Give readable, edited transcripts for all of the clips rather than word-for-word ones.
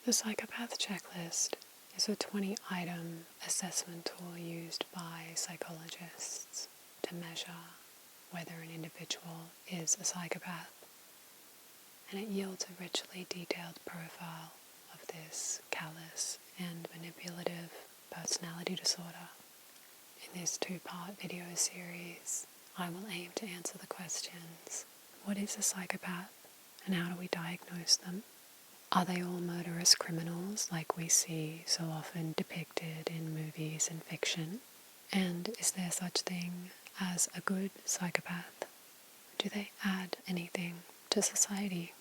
The Psychopath checklist is a 20-item assessment tool used by psychologists to measure whether an individual is a psychopath, and it yields a richly detailed profile of this callous and manipulative personality disorder. In this 2-part video series, I will aim to answer the questions: what is a psychopath, and how do we diagnose them? Are they all murderous criminals like we see so often depicted in movies and fiction? And is there such thing as a good psychopath? Do they add anything to society?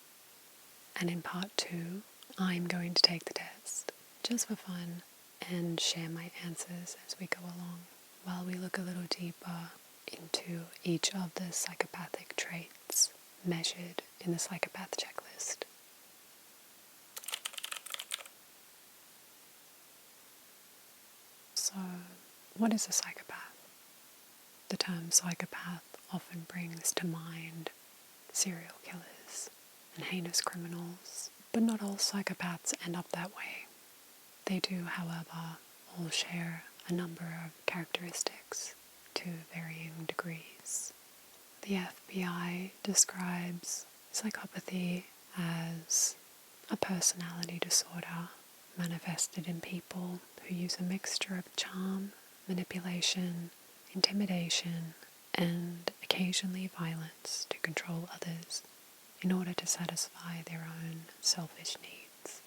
And in part 2, I'm going to take the test, just for fun, and share my answers as we go along, while we look a little deeper into each of the psychopathic traits measured in the psychopath checklist. So, what is a psychopath? The term psychopath often brings to mind serial killers and heinous criminals, but not all psychopaths end up that way. They do, however, all share a number of characteristics to varying degrees. The FBI describes psychopathy as a personality disorder manifested in people who use a mixture of charm, manipulation, intimidation, and occasionally violence to control others in order to satisfy their own selfish needs.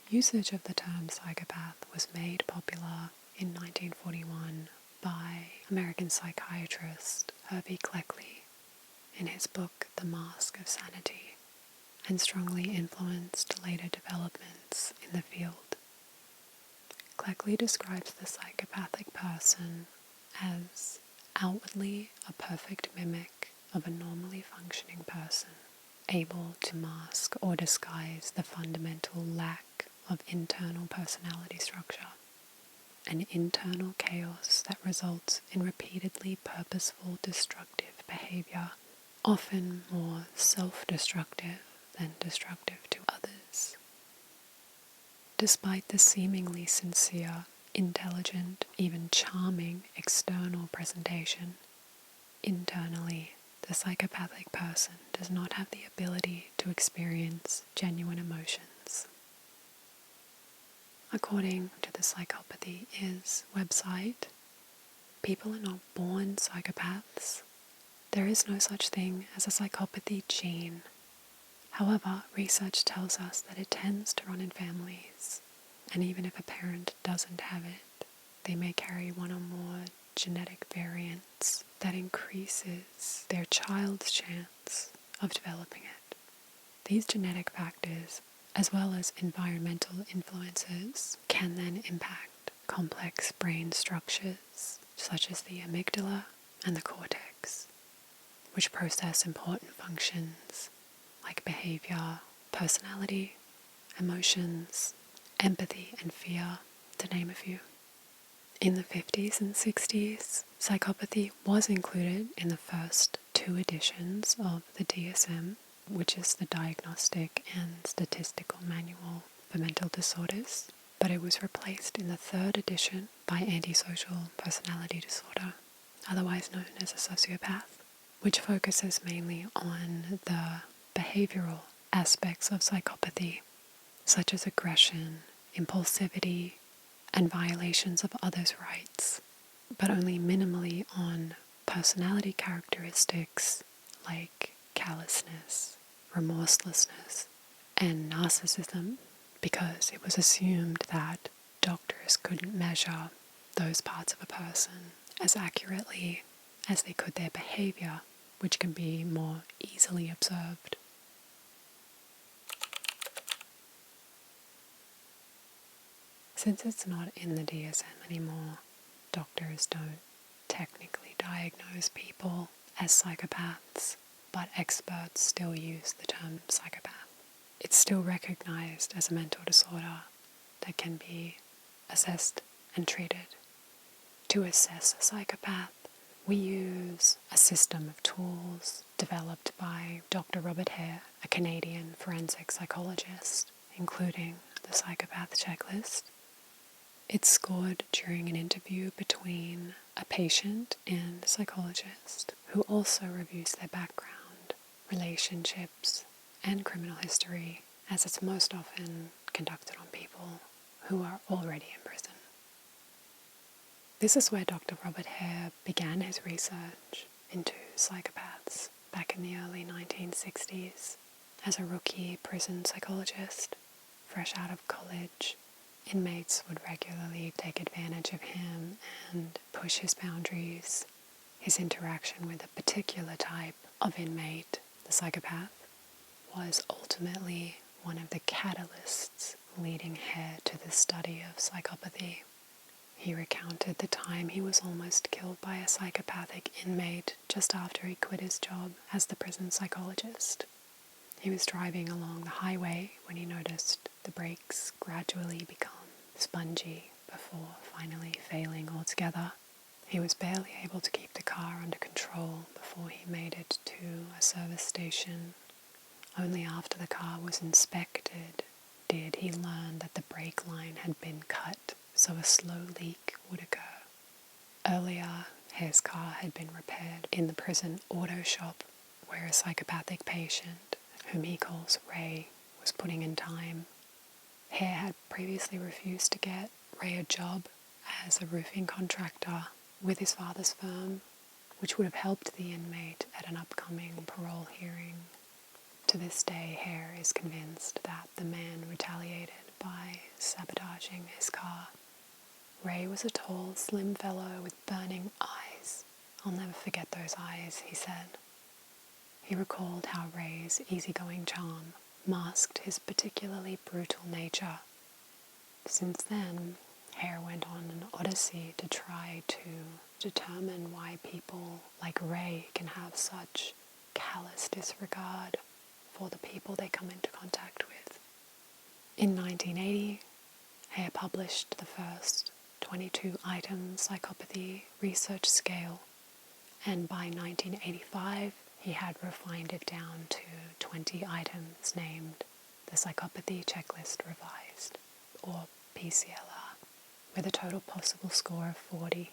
Usage of the term psychopath was made popular in 1941 by American psychiatrist Hare in his book The Mask of Sanity, and strongly influenced later developments in the field. Cleckley describes the psychopathic person as outwardly a perfect mimic of a normally functioning person, able to mask or disguise the fundamental lack of internal personality structure, an internal chaos that results in repeatedly purposeful destructive behavior, often more self-destructive than destructive to others. Despite the seemingly sincere, intelligent, even charming external presentation, internally, the psychopathic person does not have the ability to experience genuine emotions. According to the Psychopathy Is website, people are not born psychopaths. There is no such thing as a psychopathy gene. However, research tells us that it tends to run in families, and even if a parent doesn't have it, they may carry one or more genetic variants that increases their child's chance of developing it. These genetic factors, as well as environmental influences, can then impact complex brain structures such as the amygdala and the cortex, which process important functions like behavior, personality, emotions, empathy, and fear, to name a few. In the 50s and 60s, psychopathy was included in the first 2 editions of the DSM, which is the Diagnostic and Statistical Manual for Mental Disorders, but it was replaced in the 3rd edition by antisocial personality disorder, otherwise known as a sociopath, which focuses mainly on the behavioral aspects of psychopathy, such as aggression, impulsivity, and violations of others' rights, but only minimally on personality characteristics like callousness, remorselessness, and narcissism, because it was assumed that doctors couldn't measure those parts of a person as accurately as they could their behavior, which can be more easily observed. Since it's not in the DSM anymore, doctors don't technically diagnose people as psychopaths, but experts still use the term psychopath. It's still recognized as a mental disorder that can be assessed and treated. To assess a psychopath, we use a system of tools developed by Dr. Hare, a Canadian forensic psychologist, including the psychopath checklist. It's scored during an interview between a patient and a psychologist who also reviews their background, relationships, and criminal history, as it's most often conducted on people who are already in prison. This is where Dr. Robert Hare began his research into psychopaths back in the early 1960s. As a rookie prison psychologist, fresh out of college, inmates would regularly take advantage of him and push his boundaries. His interaction with a particular type of inmate, the psychopath, was ultimately one of the catalysts leading Hare to the study of psychopathy. He recounted the time he was almost killed by a psychopathic inmate just after he quit his job as the prison psychologist. He was driving along the highway when he noticed the brakes gradually become spongy before finally failing altogether. He was barely able to keep the car under control before he made it to a service station. Only after the car was inspected did he learn that the brake line had been cut so a slow leak would occur. Earlier, Hare's car had been repaired in the prison auto shop where a psychopathic patient, whom he calls Ray, was putting in time. Hare had previously refused to get Ray a job as a roofing contractor with his father's firm, which would have helped the inmate at an upcoming parole hearing. To this day, Hare is convinced that the man retaliated by sabotaging his car. Ray was a tall, slim fellow with burning eyes. "I'll never forget those eyes," he said. He recalled how Ray's easygoing charm masked his particularly brutal nature. Since then, Hare went on an odyssey to try to determine why people like Ray can have such callous disregard for the people they come into contact with. In 1980, Hare published the first 22-item psychopathy research scale, and by 1985, he had refined it down to 20 items named the Psychopathy Checklist Revised, or PCLR, with a total possible score of 40.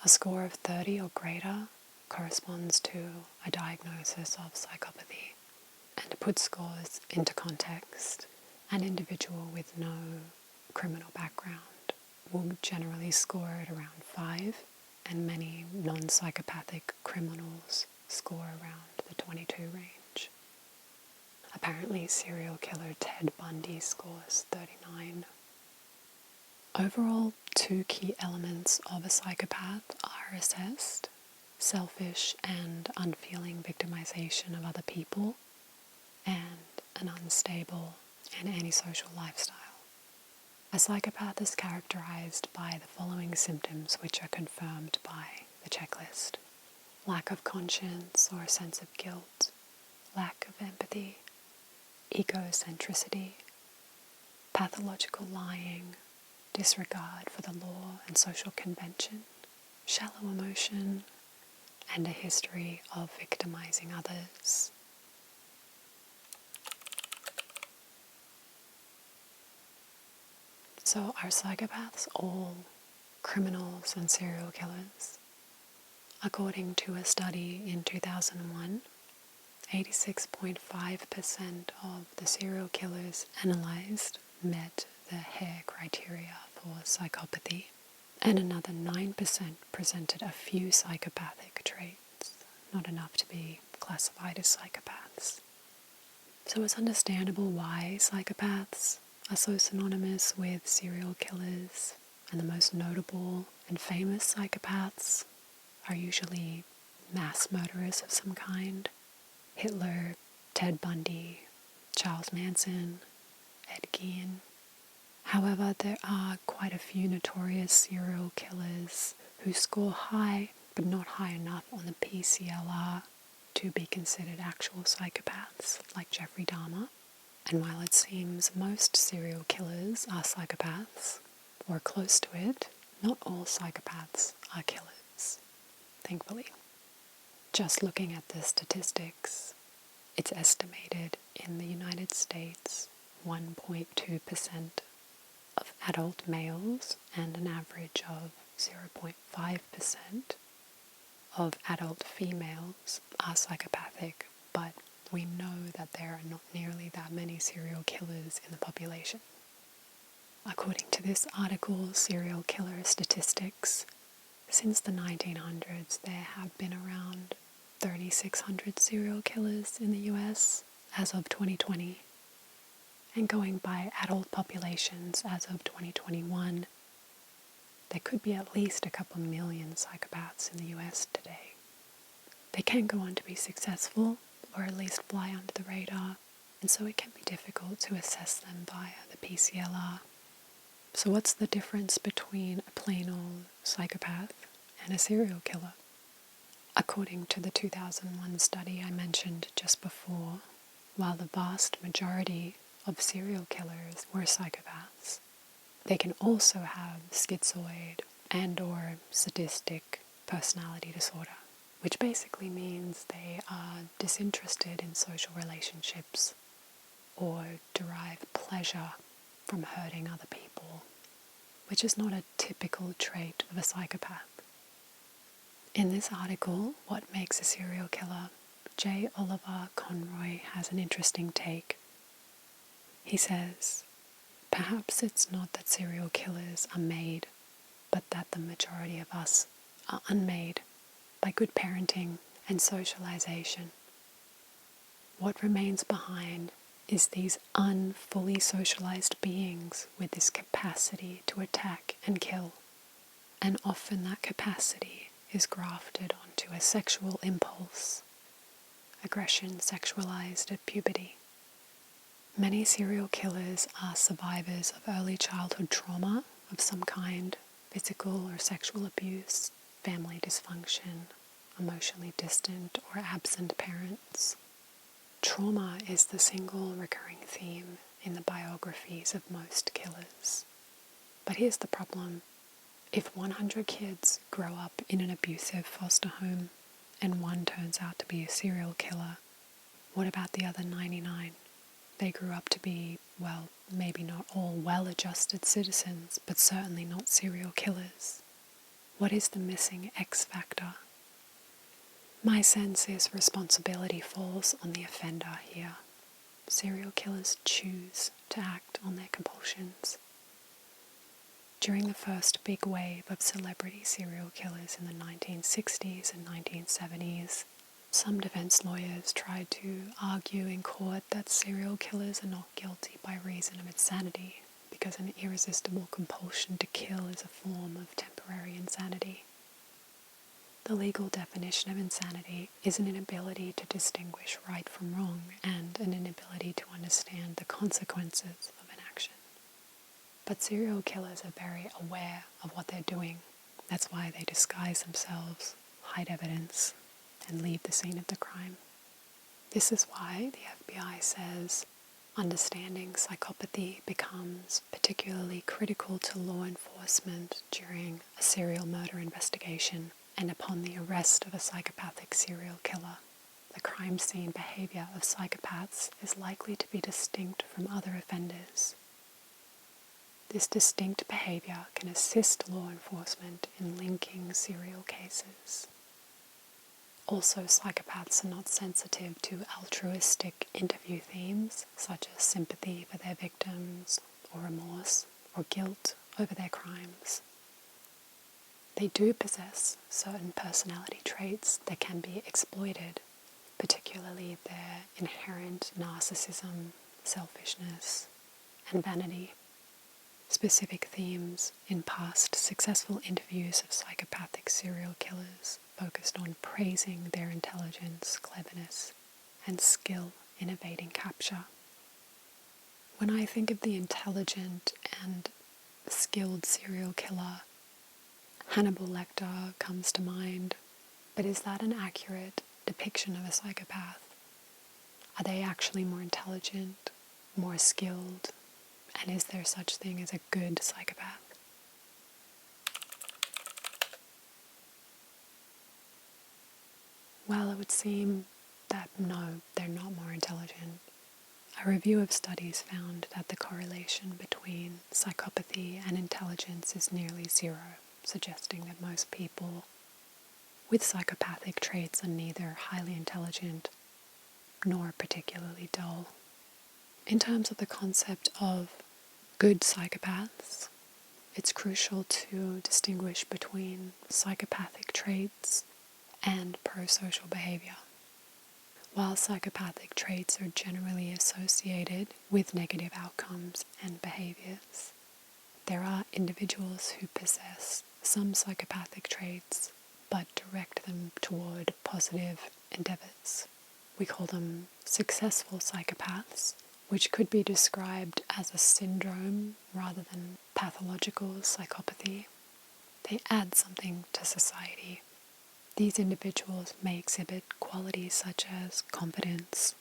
A score of 30 or greater corresponds to a diagnosis of psychopathy. And to put scores into context, an individual with no criminal background will generally score at around 5, and many non-psychopathic criminals score around the 22 range. Apparently, serial killer Ted Bundy scores 39. Overall, 2 key elements of a psychopath are assessed: selfish and unfeeling victimization of other people, and an unstable and antisocial lifestyle. A psychopath is characterized by the following symptoms, which are confirmed by the checklist: lack of conscience or sense of guilt, lack of empathy, egocentricity, pathological lying, disregard for the law and social convention, shallow emotion, and a history of victimizing others. So are psychopaths all criminals and serial killers? According to a study in 2001, 86.5% of the serial killers analyzed met the Hare criteria for psychopathy, and another 9% presented a few psychopathic traits, not enough to be classified as psychopaths. So it's understandable why psychopaths are so synonymous with serial killers, and the most notable and famous psychopaths are usually mass murderers of some kind: Hitler, Ted Bundy, Charles Manson, Ed Gein. However, there are quite a few notorious serial killers who score high, but not high enough on the PCLR to be considered actual psychopaths, like Jeffrey Dahmer. And while it seems most serial killers are psychopaths, or close to it, not all psychopaths are killers, thankfully. Just looking at the statistics, it's estimated in the United States 1.2% of adult males and an average of 0.5% of adult females are psychopathic, but we know that there are not nearly that many serial killers in the population. According to this article, Serial Killer Statistics, since the 1900s there have been around 3,600 serial killers in the US as of 2020, and going by adult populations as of 2021, there could be at least a couple million psychopaths in the US today. They can go on to be successful, or at least fly under the radar, and so it can be difficult to assess them via the PCLR. So what's the difference between a plain old psychopath and a serial killer? According to the 2001 study I mentioned just before, while the vast majority of serial killers were psychopaths, they can also have schizoid and/or sadistic personality disorder, which basically means they are disinterested in social relationships or derive pleasure from hurting other people, which is not a typical trait of a psychopath. In this article, What Makes a Serial Killer?, J. Oliver Conroy has an interesting take. He says, perhaps it's not that serial killers are made, but that the majority of us are unmade by good parenting and socialization. What remains behind is these unfully socialized beings with this capacity to attack and kill, and often that capacity is grafted onto a sexual impulse, aggression sexualized at puberty. Many serial killers are survivors of early childhood trauma of some kind, physical or sexual abuse, family dysfunction, emotionally distant or absent parents. Trauma is the single recurring theme in the biographies of most killers. But here's the problem. If 100 kids grow up in an abusive foster home and one turns out to be a serial killer, what about the other 99? They grew up to be, well, maybe not all well-adjusted citizens, but certainly not serial killers. What is the missing X factor? My sense is responsibility falls on the offender here. Serial killers choose to act on their compulsions. During the first big wave of celebrity serial killers in the 1960s and 1970s, some defense lawyers tried to argue in court that serial killers are not guilty by reason of insanity, because an irresistible compulsion to kill is a form of temporary insanity. The legal definition of insanity is an inability to distinguish right from wrong and an inability to understand the consequences of an action. But serial killers are very aware of what they're doing. That's why they disguise themselves, hide evidence, and leave the scene of the crime. This is why the FBI says understanding psychopathy becomes particularly critical to law enforcement during a serial murder investigation and upon the arrest of a psychopathic serial killer. The crime scene behavior of psychopaths is likely to be distinct from other offenders. This distinct behavior can assist law enforcement in linking serial cases. Also, psychopaths are not sensitive to altruistic interview themes such as sympathy for their victims, or remorse, or guilt over their crimes. They do possess certain personality traits that can be exploited, particularly their inherent narcissism, selfishness, and vanity. Specific themes in past successful interviews of psychopathic serial killers focused on praising their intelligence, cleverness, and skill in evading capture. When I think of the intelligent and skilled serial killer, Hannibal Lecter comes to mind, but is that an accurate depiction of a psychopath? Are they actually more intelligent, more skilled, and is there such thing as a good psychopath? Well, it would seem that no, they're not more intelligent. A review of studies found that the correlation between psychopathy and intelligence is nearly zero, suggesting that most people with psychopathic traits are neither highly intelligent nor particularly dull. In terms of the concept of good psychopaths, it's crucial to distinguish between psychopathic traits and prosocial behavior. While psychopathic traits are generally associated with negative outcomes and behaviors, there are individuals who possess some psychopathic traits but direct them toward positive endeavors. We call them successful psychopaths, which could be described as a syndrome rather than pathological psychopathy. They add something to society. These individuals may exhibit qualities such as confidence,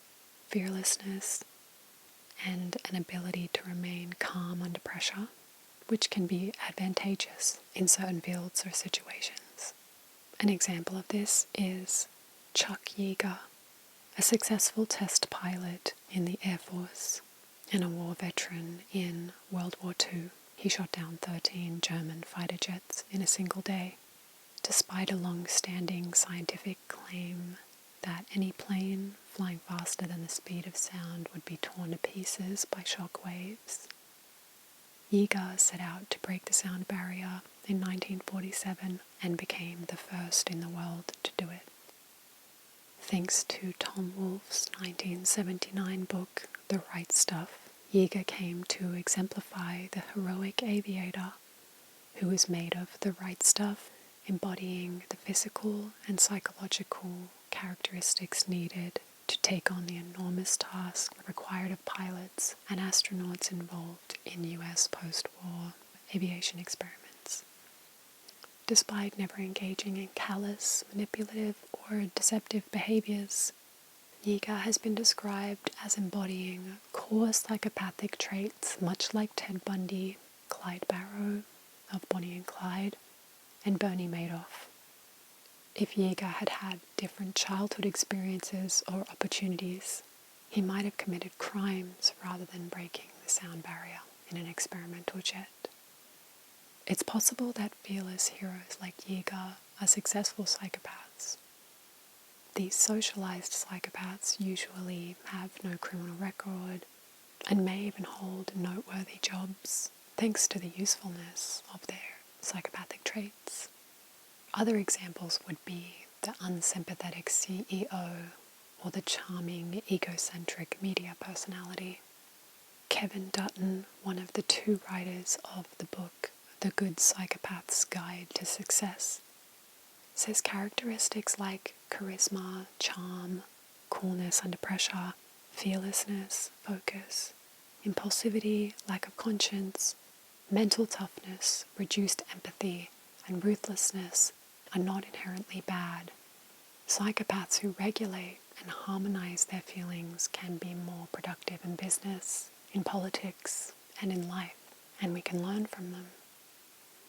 fearlessness, and an ability to remain calm under pressure, which can be advantageous in certain fields or situations. An example of this is Chuck Yeager, a successful test pilot in the Air Force and a war veteran in World War II. He shot down 13 German fighter jets in a single day, despite a long-standing scientific claim that any plane flying faster than the speed of sound would be torn to pieces by shock waves. Yeager set out to break the sound barrier in 1947 and became the first in the world to do it. Thanks to Tom Wolfe's 1979 book, The Right Stuff, Yeager came to exemplify the heroic aviator who is made of the right stuff, embodying the physical and psychological characteristics needed to take on the enormous task required of pilots and astronauts involved in US post-war aviation experiments. Despite never engaging in callous, manipulative, or deceptive behaviors, Yeager has been described as embodying core psychopathic traits much like Ted Bundy, Clyde Barrow of Bonnie and Clyde, and Bernie Madoff. If Yeager had had different childhood experiences or opportunities, he might have committed crimes rather than breaking the sound barrier in an experimental jet. It's possible that fearless heroes like Yeager are successful psychopaths. These socialized psychopaths usually have no criminal record and may even hold noteworthy jobs thanks to the usefulness of their psychopathic traits. Other examples would be the unsympathetic CEO or the charming, egocentric media personality. Kevin Dutton, one of the two writers of the book The Good Psychopath's Guide to Success, says characteristics like charisma, charm, coolness under pressure, fearlessness, focus, impulsivity, lack of conscience, mental toughness, reduced empathy, and ruthlessness are not inherently bad. Psychopaths who regulate and harmonize their feelings can be more productive in business, in politics, and in life, and we can learn from them.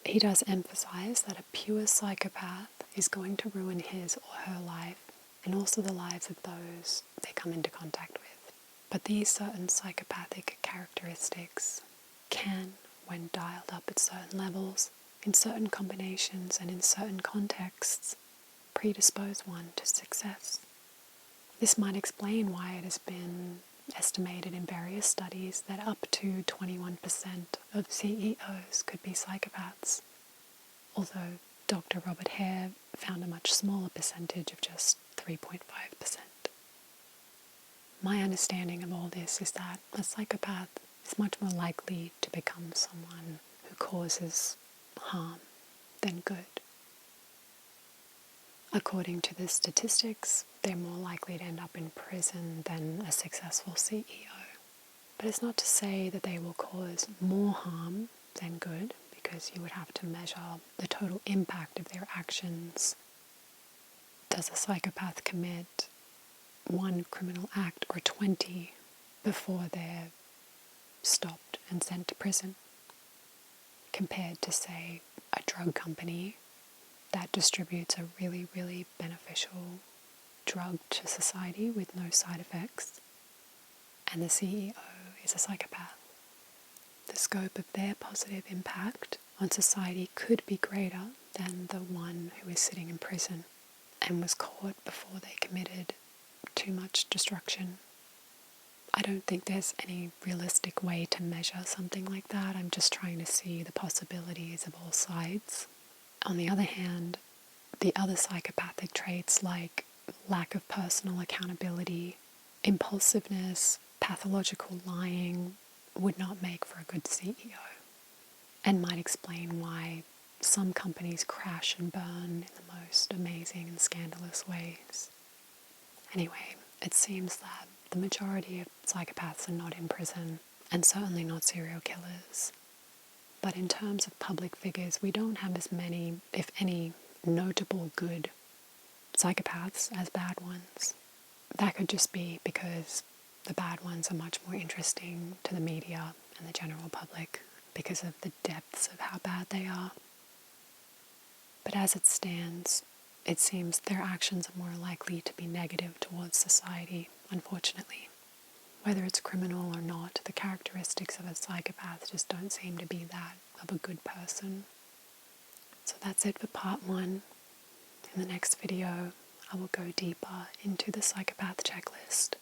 He does emphasize that a pure psychopath is going to ruin his or her life and also the lives of those they come into contact with. But these certain psychopathic characteristics can, when dialed up at certain levels, in certain combinations and in certain contexts, predispose one to success. This might explain why it has been estimated in various studies that up to 21% of CEOs could be psychopaths, although Dr. Robert Hare found a much smaller percentage of just 3.5%. My understanding of all this is that a psychopath is much more likely to become someone who causes harm than good. According to the statistics, they're more likely to end up in prison than a successful CEO. But it's not to say that they will cause more harm than good, because you would have to measure the total impact of their actions. Does a psychopath commit one criminal act or 20 before they're stopped and sent to prison, compared to, say, a drug company that distributes a really, really beneficial drug to society with no side effects and the CEO is a psychopath. The scope of their positive impact on society could be greater than the one who is sitting in prison and was caught before they committed too much destruction. I don't think there's any realistic way to measure something like that. I'm just trying to see the possibilities of all sides. On the other hand, the other psychopathic traits like lack of personal accountability, impulsiveness, pathological lying would not make for a good CEO, and might explain why some companies crash and burn in the most amazing and scandalous ways. Anyway, it seems that the majority of psychopaths are not in prison, and certainly not serial killers. But in terms of public figures, we don't have as many, if any, notable good psychopaths as bad ones. That could just be because the bad ones are much more interesting to the media and the general public because of the depths of how bad they are. But as it stands, it seems their actions are more likely to be negative towards society, unfortunately. Whether it's criminal or not, the characteristics of a psychopath just don't seem to be that of a good person. So that's it for part 1. In the next video, I will go deeper into the psychopath checklist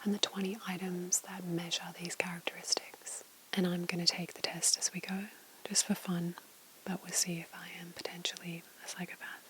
and the 20 items that measure these characteristics. And I'm going to take the test as we go, just for fun, but we'll see if I am potentially a psychopath.